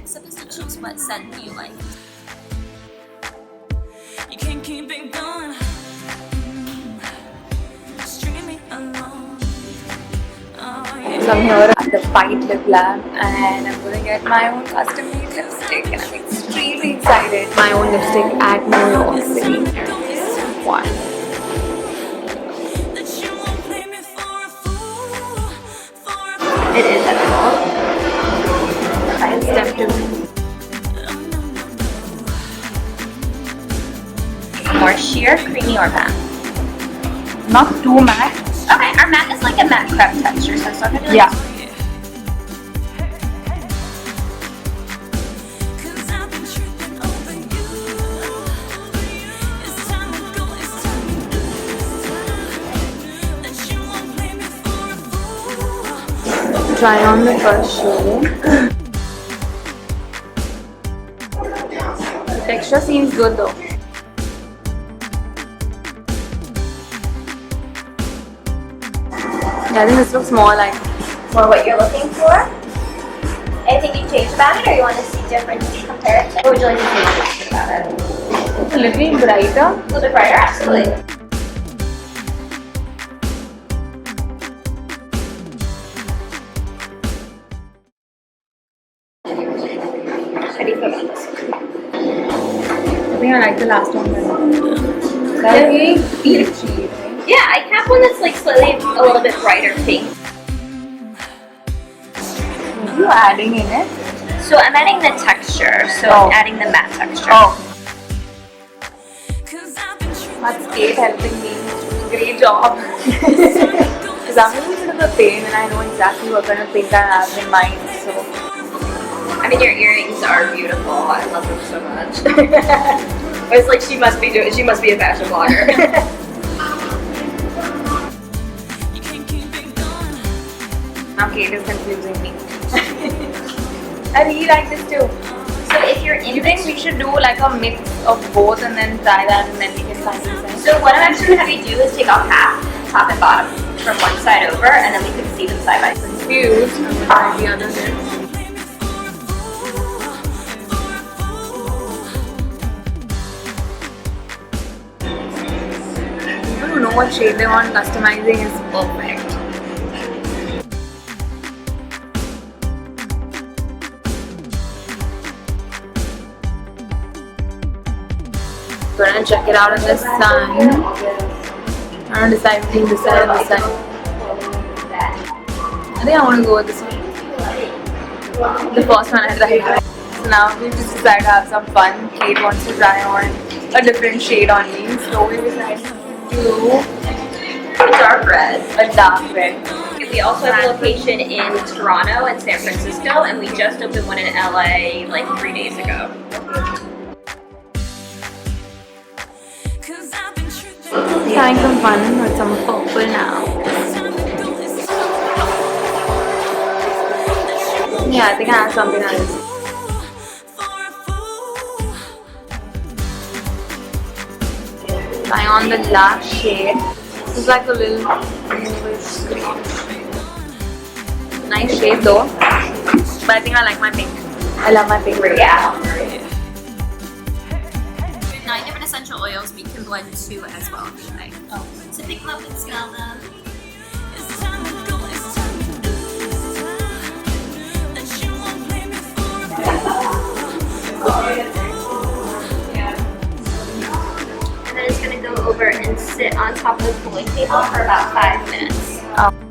supposed to choose what scent you like. You can't keep it going. Streaming alone. Oh, yeah. So I'm here at the Fight Lip Lab and I'm going to get my own custom made lipstick and I'm extremely excited. My own lipstick at New York City. One. It is edible. And step 2. More sheer, creamy, or matte? Not too matte. Okay, our matte is like a matte crepe texture, so it's not gonna be like Yeah. Try on the first shade. The texture seems good though. Yeah, I think this looks more like more what you're looking for. Anything you change about it, or you want to see differences compared to? What would you like to change about it? it's a little brighter. A little bit brighter, absolutely. How do you feel about this? I think I like the last one better. That's very peachy. Yeah, I have one that's like slightly a little bit brighter pink. What are you adding in it? So I'm adding the texture, so Oh. I'm adding the matte texture. Oh. That's Kate helping me. Great job. Because I'm a little bit of a pain and I know exactly what kind of thing I have in mind. So I mean, your earrings are beautiful. I love them so much. It's like she must be a fashion blogger. now Kate is confusing me. I really like this too. So if you're Do you think we should do like a mix of both and then try that and then we can find the So what I'm actually going to have you do is take off half, top and bottom, from one side over, and then we can see them side by side. confused. I'm gonna try the other bit. People who know what shade they want customizing is perfect. Gonna check it out in the sun. I'm gonna decide between this side and this side. I think I want to go with this one. The first one I tried. So now we just decided to have some fun. Kate wants to try on a different shade on me. So we decided to do A dark red. a dark red. We also have a location in Toronto and San Francisco, and we just opened one in LA like 3 days ago. Trying some fun with some purple now. Yeah, I think I have something else. Try on the last shade. This is like a little nice shade though. But I think I like my pink. I love my pink. Yeah. 9 different essential oils we can blend to as well if you like. So pick them up and smell them. And then it's going to go over and sit on top of the cooling table for about 5 minutes.